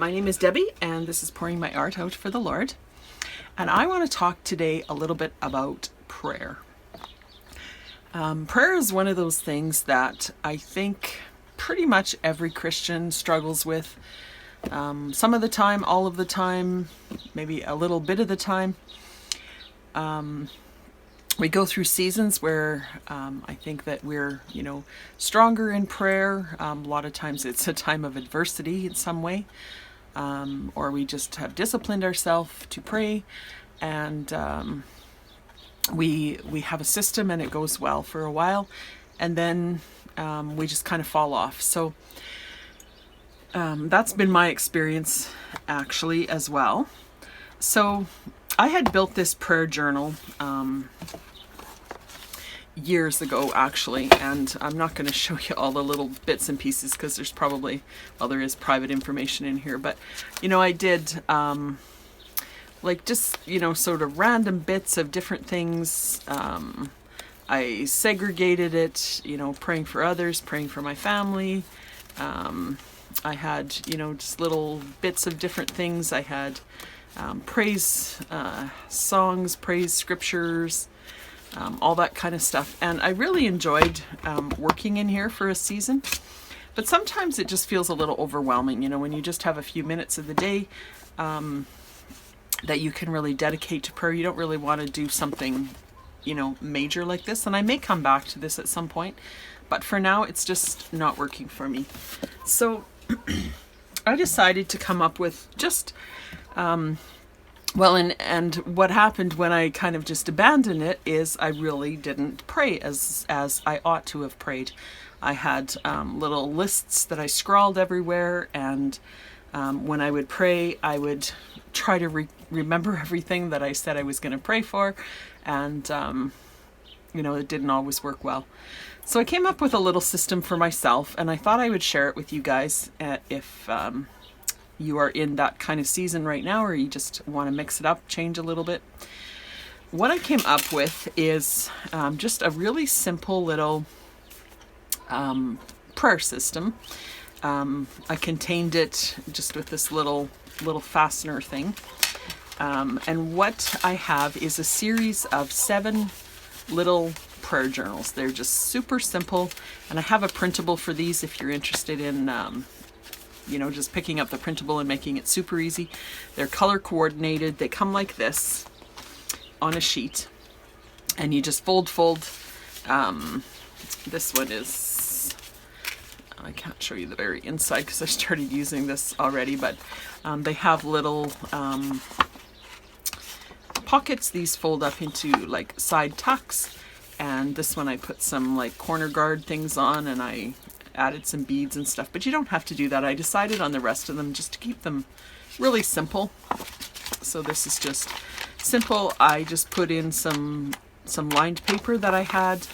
My name is Debbie, and this is Pouring My Art Out for the Lord. And I want to talk today a little bit about prayer. Prayer is one of those things that I think pretty much every Christian struggles with. Some of the time, all of the time, maybe a little bit of the time. We go through seasons where I think that we're, stronger in prayer. A lot of times it's a time of adversity in some way, or we just have disciplined ourselves to pray, and we have a system and it goes well for a while, and then we just kind of fall off. So that's been my experience actually as well. So I had built this prayer journal years ago actually, and I'm not going to show you all the little bits and pieces because there's probably, well, there is private information in here, but I did sort of random bits of different things. I segregated it, praying for others, praying for my family. I had just little bits of different things. I had praise songs, praise scriptures, all that kind of stuff. And I really enjoyed working in here for a season. But sometimes it just feels a little overwhelming, when you just have a few minutes of the day that you can really dedicate to prayer. You don't really want to do something, major like this. And I may come back to this at some point. But for now, it's just not working for me. So I decided to come up with just... and what happened when I kind of just abandoned it is I really didn't pray as I ought to have prayed. I had little lists that I scrawled everywhere, and when I would pray, I would try to remember everything that I said I was going to pray for, and it didn't always work well. So I came up with a little system for myself, and I thought I would share it with you guys if you are in that kind of season right now, or you just want to mix it up, change a little bit. What I came up with is just a really simple little prayer system. I contained it just with this little fastener thing. And what I have is a series of 7 little prayer journals. They're just super simple. And I have a printable for these if you're interested in just picking up the printable and making it super easy. They're color coordinated. They come like this on a sheet, and you just fold. This one is, I can't show you the very inside because I started using this already, but they have little pockets. These fold up into like side tucks, and this one I put some like corner guard things on, and I added some beads and stuff, but you don't have to do that. I decided on the rest of them just to keep them really simple. So this is just simple. I just put in some lined paper that I had.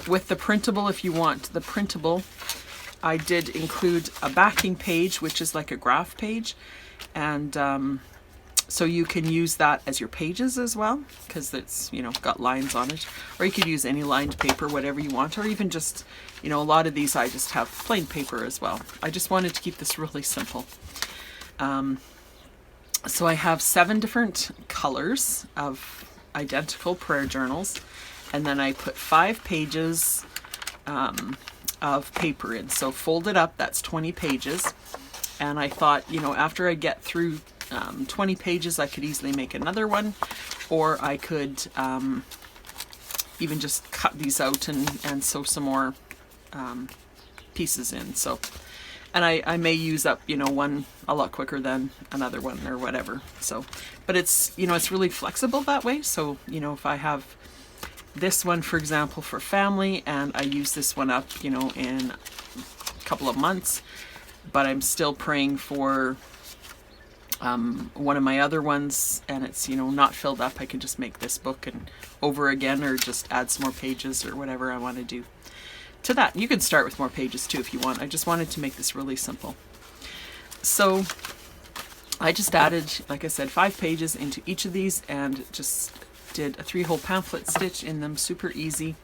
With the printable, if you want the printable, I did include a backing page, which is like a graph page, and so you can use that as your pages as well, because it's, got lines on it. Or you could use any lined paper, whatever you want, or even just, a lot of these I just have plain paper as well. I just wanted to keep this really simple. So I have 7 different colors of identical prayer journals, and then I put 5 pages of paper in. So folded up, that's 20 pages. And I thought, after I get through 20 pages, I could easily make another one, or I could even just cut these out and sew some more pieces in. So, and I may use up, one a lot quicker than another one or whatever. So, but it's, it's really flexible that way. So, if I have this one, for example, for family, and I use this one up, in a couple of months, but I'm still praying for one of my other ones, and it's not filled up, I can just make this book and over again, or just add some more pages or whatever I want to do to that. You can start with more pages too if you want. I just wanted to make this really simple. So I just added, like I said, 5 pages into each of these, and just did a 3-hole pamphlet stitch in them, super easy.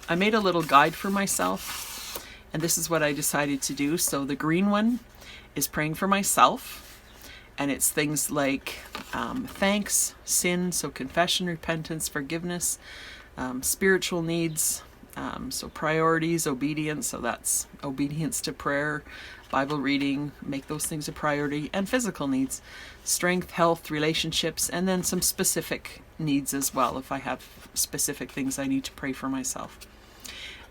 I made a little guide for myself, And this is what I decided to do. So the green one is praying for myself, and it's things like thanks, sin, so confession, repentance, forgiveness, spiritual needs, so priorities, obedience, so that's obedience to prayer, Bible reading, make those things a priority, and physical needs, strength, health, relationships, and then some specific needs as well, if I have specific things I need to pray for myself.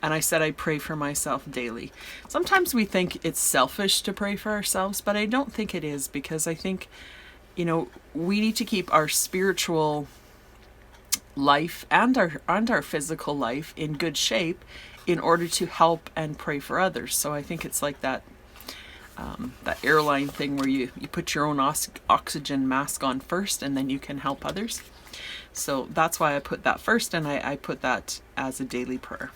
And I said I pray for myself daily. Sometimes we think it's selfish to pray for ourselves, but I don't think it is, because I think, we need to keep our spiritual life and our physical life in good shape in order to help and pray for others. So I think it's like that airline thing where you put your own oxygen mask on first, and then you can help others. So that's why I put that first, and I put that as a daily prayer.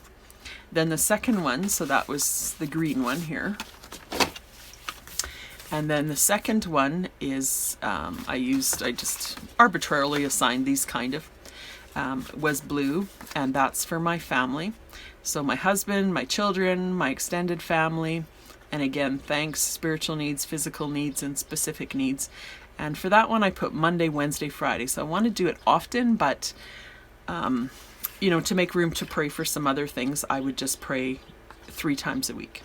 Then the second one, so that was the green one here. And then the second one is, I just arbitrarily assigned these was blue, and that's for my family. So my husband, my children, my extended family, and again, thanks, spiritual needs, physical needs, and specific needs. And for that one, I put Monday, Wednesday, Friday. So I want to do it often, but to make room to pray for some other things, I would just pray 3 times a week.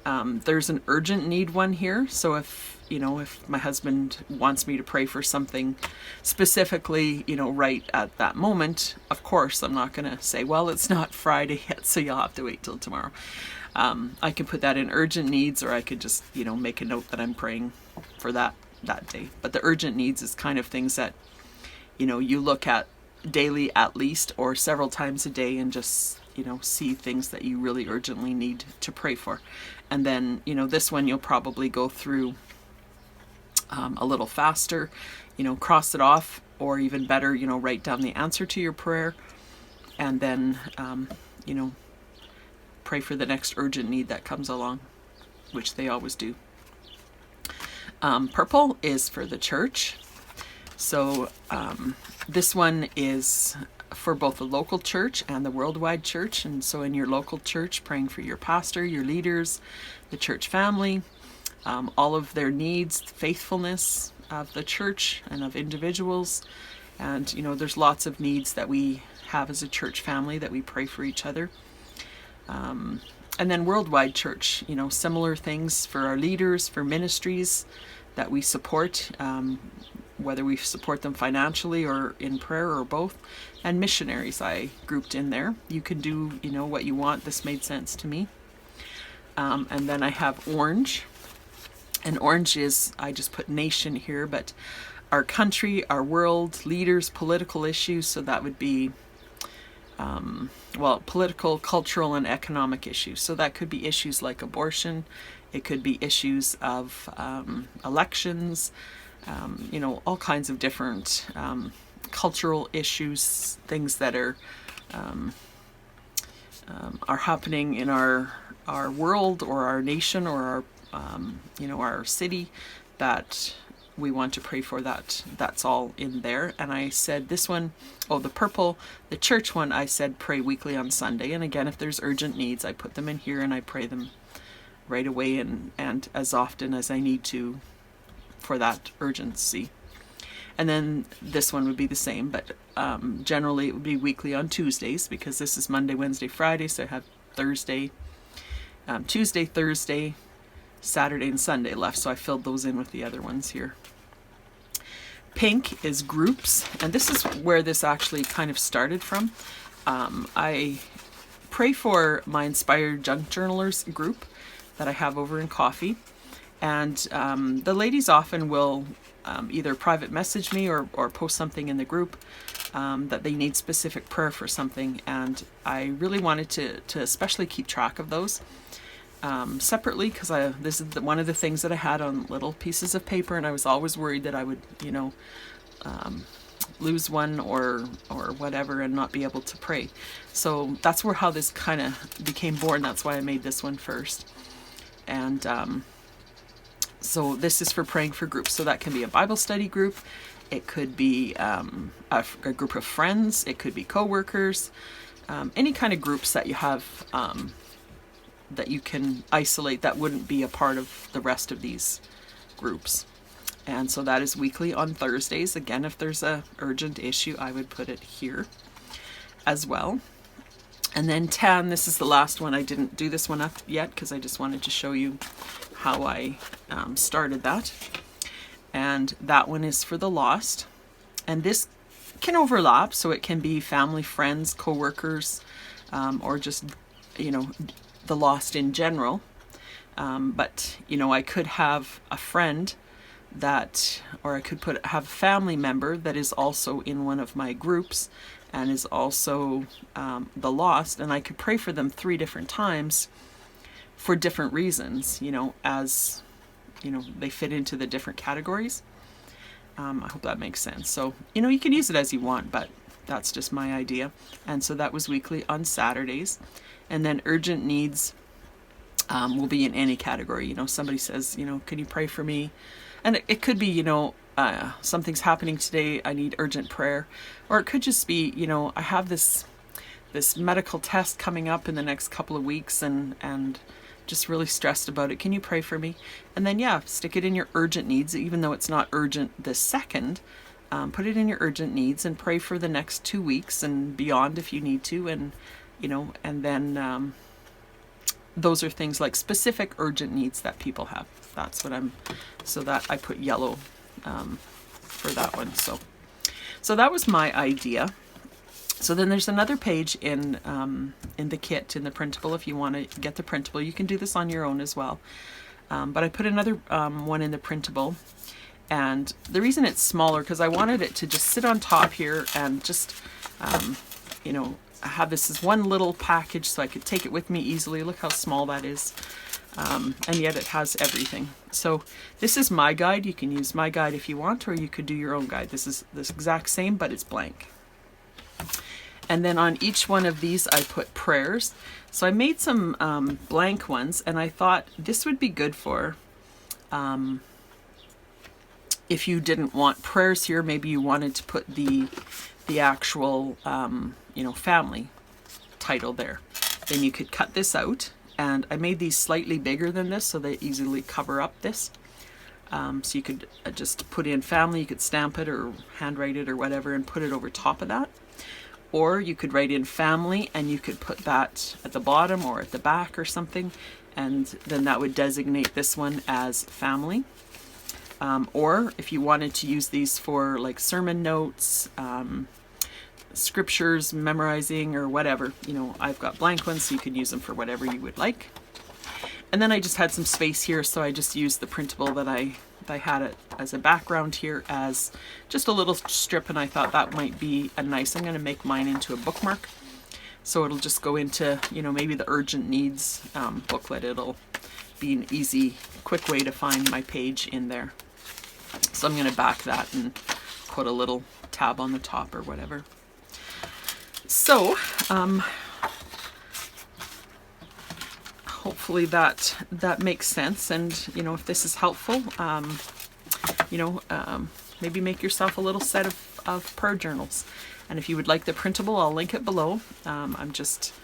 There's an urgent need one here. So if my husband wants me to pray for something specifically, right at that moment, of course, I'm not going to say, well, it's not Friday yet, so you'll have to wait till tomorrow. I can put that in urgent needs, or I could just, make a note that I'm praying for that day. But the urgent needs is kind of things that, you look at daily at least, or several times a day, and just see things that you really urgently need to pray for. And then this one you'll probably go through a little faster, cross it off, or even better, write down the answer to your prayer, and then pray for the next urgent need that comes along, which they always do. Purple is for the church. So this one is for both the local church and the worldwide church. And so in your local church, praying for your pastor, your leaders, the church family, all of their needs, faithfulness of the church and of individuals. And, there's lots of needs that we have as a church family that we pray for each other. And then worldwide church, similar things for our leaders, for ministries that we support, whether we support them financially or in prayer or both. And missionaries I grouped in there. You can do, what you want. This made sense to me. And then I have orange. And orange is, I just put nation here, but our country, our world, leaders, political issues. So that would be, political, cultural, and economic issues. So that could be issues like abortion. It could be issues of elections, all kinds of different cultural issues, things that are happening in our world or our nation or our city that we want to pray for. That's all in there. And I said this one, the purple, the church one, I said pray weekly on Sunday. And again, if there's urgent needs, I put them in here and I pray them right away and as often as I need to for that urgency. And then this one would be the same, but generally it would be weekly on Tuesdays, because this is Monday, Wednesday, Friday, so I have Thursday, Tuesday, Thursday, Saturday, and Sunday left, so I filled those in with the other ones here. Pink is groups, and this is where this actually kind of started from. I pray for my Inspired Junk Journalers group that I have over in Coffee, and the ladies often will either private message me or post something in the group that they need specific prayer for something, and I really wanted to especially keep track of those separately, because this is one of the things that I had on little pieces of paper, and I was always worried that I would lose one or whatever and not be able to pray. So that's how this kind of became born. That's why I made this one first. And so this is for praying for groups. So that can be a Bible study group. It could be a group of friends. It could be co-workers. Any kind of groups that you have that you can isolate that wouldn't be a part of the rest of these groups. And so that is weekly on Thursdays. Again, if there's a urgent issue, I would put it here as well. And then 10, this is the last one. I didn't do this one up yet because I just wanted to show you how I started that. And that one is for the lost. And this can overlap, so it can be family, friends, co-workers, or just, you know, the lost in general. But, you know, I could have a friend that, or I could have a family member that is also in one of my groups and is also the lost, and I could pray for them 3 different times for different reasons, you know, as, you know, they fit into the different categories. I hope that makes sense. So, you know, you can use it as you want, but that's just my idea. And so that was weekly on Saturdays. And then urgent needs will be in any category. You know, somebody says, you know, can you pray for me? And it could be, you know, something's happening today, I need urgent prayer. Or it could just be, you know, I have this medical test coming up in the next couple of weeks and just really stressed about it. Can you pray for me? And then, yeah, stick it in your urgent needs, even though it's not urgent this second. Put it in your urgent needs and pray for the next 2 weeks and beyond if you need to. And, you know, and then those are things like specific urgent needs that people have. That's what so that I put yellow for that one. So that was my idea. So then there's another page in the kit, in the printable. If you want to get the printable, you can do this on your own as well. But I put another one in the printable. And the reason it's smaller, because I wanted it to just sit on top here and just, you know, have this as one little package so I could take it with me easily. Look how small that is. And yet it has everything. So this is my guide. You can use my guide if you want, or you could do your own guide. This is this exact same, but it's blank. And then on each one of these, I put prayers. So I made some blank ones, and I thought this would be good for if you didn't want prayers here, maybe you wanted to put the actual, you know, family title there. Then you could cut this out. And I made these slightly bigger than this so they easily cover up this. So you could just put in family, you could stamp it or handwrite it or whatever and put it over top of that. Or you could write in family and you could put that at the bottom or at the back or something. And then that would designate this one as family. Or if you wanted to use these for like sermon notes, scriptures, memorizing, or whatever, you know, I've got blank ones, so you could use them for whatever you would like. And then I just had some space here, so I just used the printable that I had it as a background here as just a little strip, and I thought that might be a nice, I'm going to make mine into a bookmark. So it'll just go into, you know, maybe the urgent needs booklet. It'll be an easy, quick way to find my page in there. So I'm going to back that and put a little tab on the top or whatever. So, hopefully that makes sense, and you know, if this is helpful, you know, maybe make yourself a little set of prayer journals. And if you would like the printable, I'll link it below. I'm just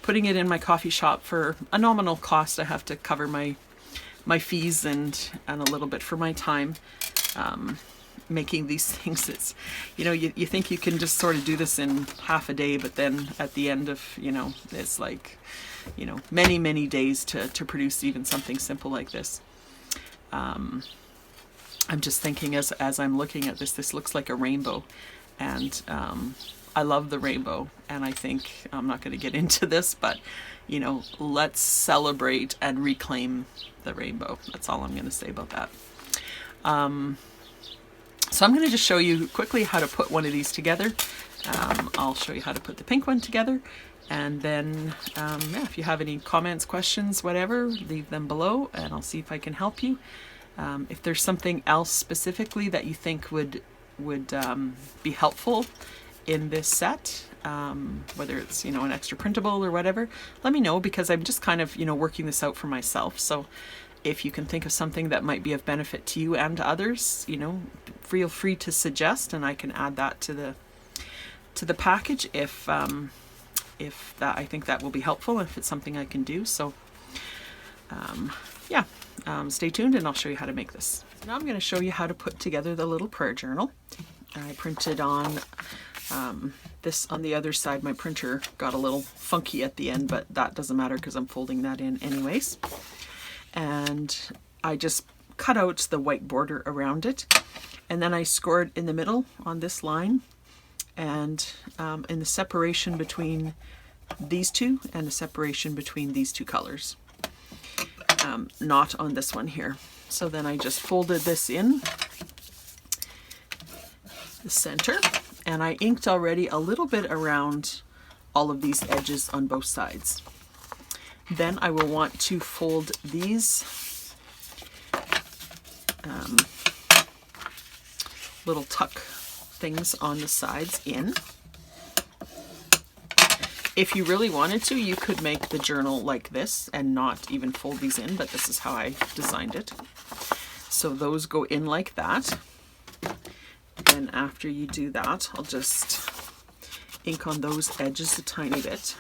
putting it in my coffee shop for a nominal cost. I have to cover my fees and a little bit for my time. Making these things, it's, you know, you think you can just sort of do this in half a day, but then at the end of, you know, it's like, you know, many days to produce even something simple like this. I'm just thinking as I'm looking at this looks like a rainbow, and I love the rainbow, and I think, I'm not going to get into this, but you know, let's celebrate and reclaim the rainbow. That's all I'm going to say about that. So I'm going to just show you quickly how to put one of these together. I'll show you how to put the pink one together. And then, yeah, if you have any comments, questions, whatever, leave them below and I'll see if I can help you. If there's something else specifically that you think would be helpful in this set, whether it's, you know, an extra printable or whatever, let me know, because I'm just kind of, you know, working this out for myself. So if you can think of something that might be of benefit to you and to others, you know, feel free to suggest, and I can add that to the package if that, I think that will be helpful, if it's something I can do. So yeah, stay tuned and I'll show you how to make this. So now I'm going to show you how to put together the little prayer journal. I printed on this on the other side. My printer got a little funky at the end, but that doesn't matter because I'm folding that in anyways. And I just cut out the white border around it, and then I scored in the middle on this line, and in the separation between these two and the separation between these two colors. Not on this one here. So then I just folded this in the center, and I inked already a little bit around all of these edges on both sides. Then I will want to fold these little tuck things on the sides in. If you really wanted to, you could make the journal like this and not even fold these in, but this is how I designed it. So those go in like that. And after you do that, I'll just ink on those edges a tiny bit.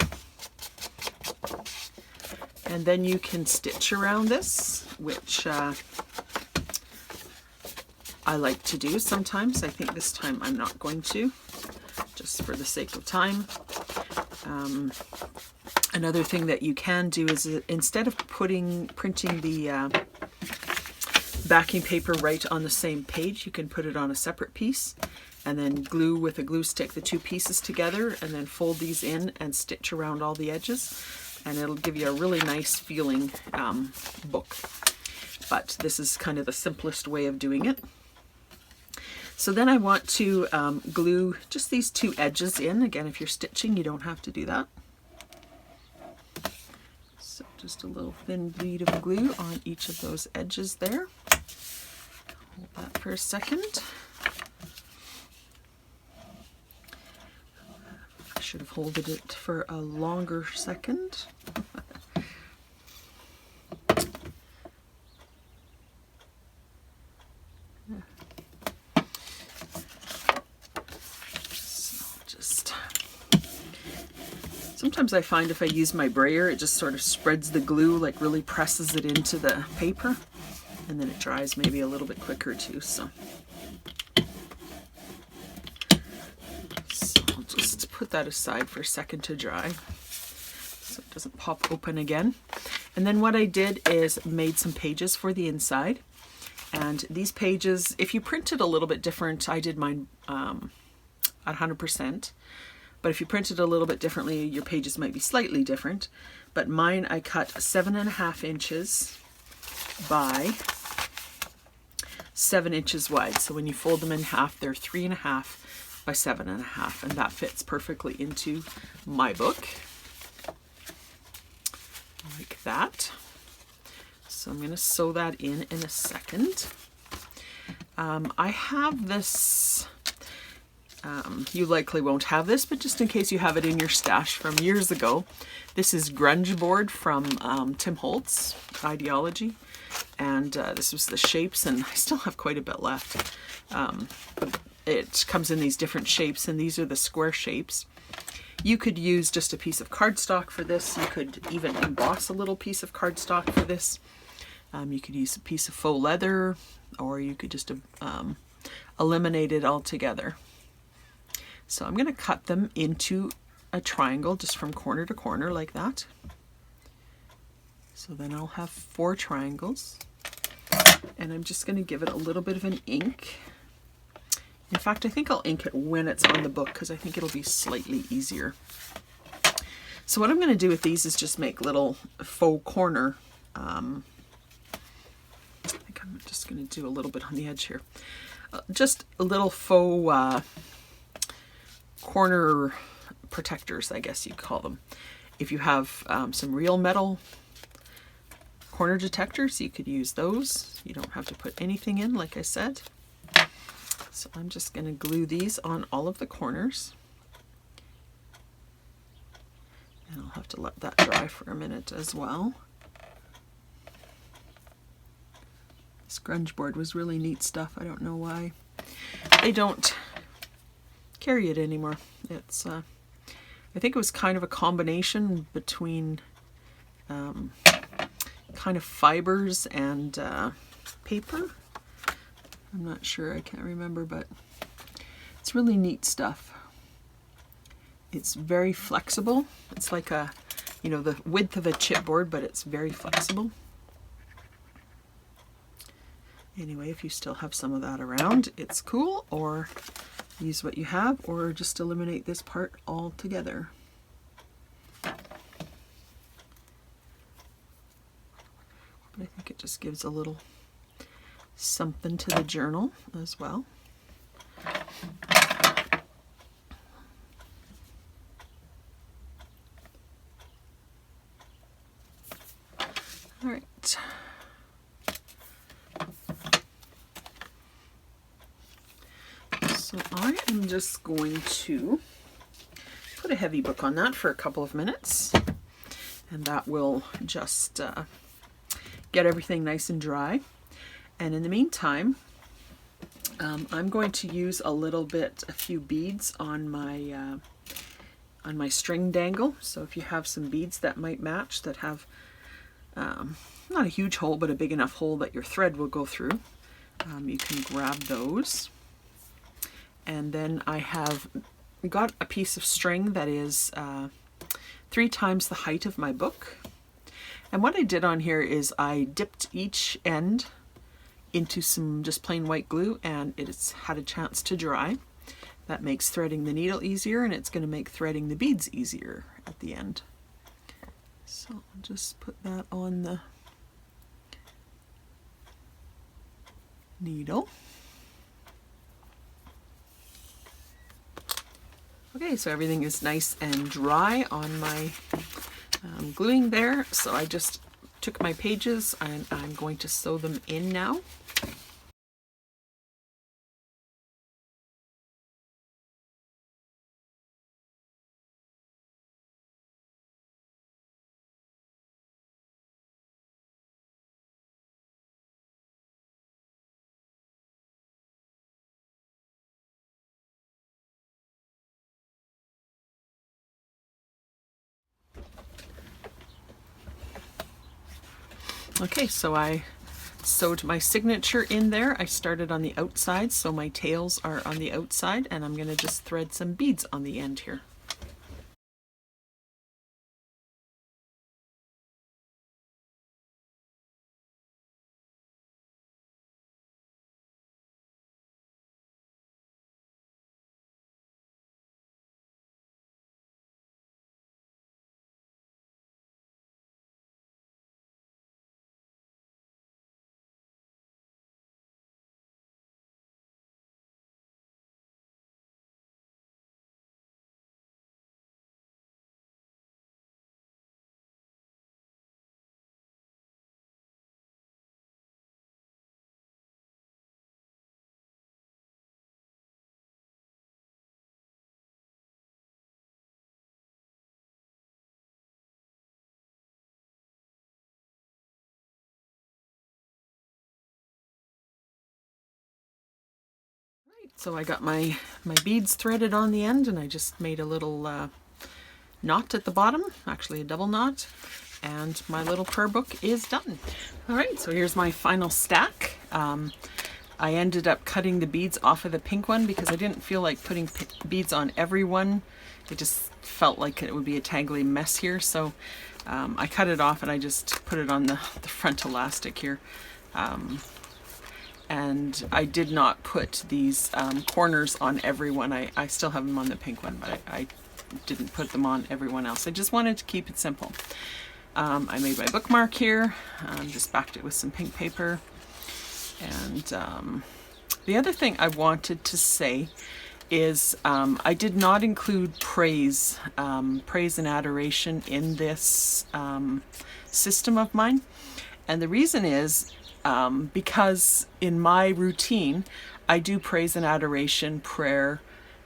And then you can stitch around this, which I like to do sometimes. I think this time I'm not going to, just for the sake of time. Another thing that you can do is instead of printing the backing paper right on the same page, you can put it on a separate piece and then glue with a glue stick the two pieces together, and then fold these in and stitch around all the edges, and it'll give you a really nice feeling book. But this is kind of the simplest way of doing it. So then I want to glue just these two edges in. Again, if you're stitching, you don't have to do that. So just a little thin bead of glue on each of those edges there. Hold that for a second. I should have holded it for a longer second. Sometimes I find if I use my brayer, it just sort of spreads the glue, like really presses it into the paper, and then it dries maybe a little bit quicker too. So I'll just put that aside for a second to dry so it doesn't pop open again. And then what I did is made some pages for the inside. And these pages, if you print it a little bit different, I did mine at 100%. But if you print it a little bit differently, your pages might be slightly different. But mine, I cut 7.5 inches by 7 inches wide. So when you fold them in half, they're 3.5 by 7.5, and that fits perfectly into my book, like that. So I'm going to sew that in a second. I have this. You likely won't have this, but just in case you have it in your stash from years ago, this is grunge board from Tim Holtz Ideology, and this was the shapes, and I still have quite a bit left. But it comes in these different shapes, and these are the square shapes. You could use just a piece of cardstock for this. You could even emboss a little piece of cardstock for this. You could use a piece of faux leather, or you could just eliminate it altogether. So I'm going to cut them into a triangle just from corner to corner like that. So then I'll have 4 triangles, and I'm just going to give it a little bit of an ink. In fact, I think I'll ink it when it's on the book because I think it'll be slightly easier. So what I'm going to do with these is just make little faux corner. I think I'm just going to do a little bit on the edge here. Just a little faux corner protectors, I guess you'd call them. If you have some real metal corner detectors, you could use those. You don't have to put anything in, like I said. So I'm just going to glue these on all of the corners. And I'll have to let that dry for a minute as well. This grunge board was really neat stuff. I don't know why they don't carry it anymore. It's I think it was kind of a combination between kind of fibers and paper. I'm not sure, I can't remember, but it's really neat stuff. It's very flexible. It's like a, you know, the width of a chipboard, but it's very flexible. Anyway, if you still have some of that around, it's cool, or use what you have, or just eliminate this part altogether. But I think it just gives a little something to the journal as well. All right. So I am just going to put a heavy book on that for a couple of minutes, and that will just get everything nice and dry. And in the meantime, I'm going to use a few beads on my string dangle. So if you have some beads that might match, that have not a huge hole, but a big enough hole that your thread will go through, you can grab those. And then I have got a piece of string that is 3 times the height of my book. And what I did on here is I dipped each end into some just plain white glue, and it's had a chance to dry. That makes threading the needle easier, and it's going to make threading the beads easier at the end. So I'll just put that on the needle. Okay, so everything is nice and dry on my gluing there. So I just took my pages and I'm going to sew them in now. Okay, so I sewed my signature in there. I started on the outside, so my tails are on the outside, and I'm going to just thread some beads on the end here. So I got my beads threaded on the end, and I just made a little knot at the bottom, actually a double knot, and my little prayer book is done. All right, so here's my final stack. I ended up cutting the beads off of the pink one because I didn't feel like putting beads on every one. It just felt like it would be a tangly mess here, so I cut it off and I just put it on the front elastic here. And I did not put these corners on every one. I still have them on the pink one, but I didn't put them on everyone else. I just wanted to keep it simple. I made my bookmark here, just backed it with some pink paper. And the other thing I wanted to say is I did not include praise and adoration in this system of mine. And the reason is because in my routine, I do praise and adoration prayer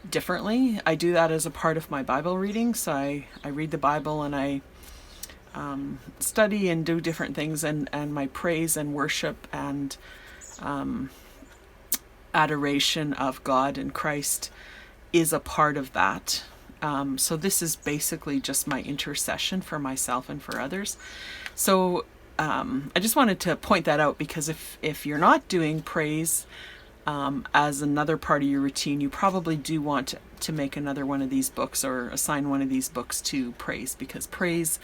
differently. I do that as a part of my Bible reading. So I read the Bible and I study and do different things, and my praise and worship and adoration of God and Christ is a part of that. So this is basically just my intercession for myself and for others. So I just wanted to point that out, because if you're not doing praise as another part of your routine, you probably do want to make another one of these books, or assign one of these books to praise, because praise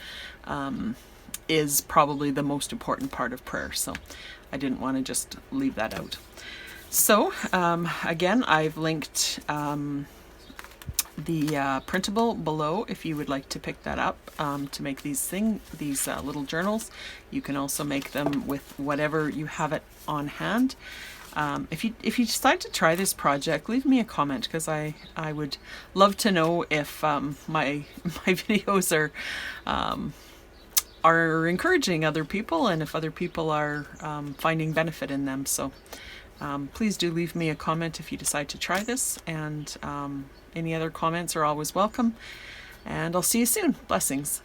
is probably the most important part of prayer. So I didn't want to just leave that out. So again, I've linked the printable below if you would like to pick that up to make these little journals. You can also make them with whatever you have it on hand. If you decide to try this project, leave me a comment, because I would love to know if my videos are encouraging other people, and if other people are finding benefit in them. So please do leave me a comment if you decide to try this, and any other comments are always welcome. And I'll see you soon. Blessings.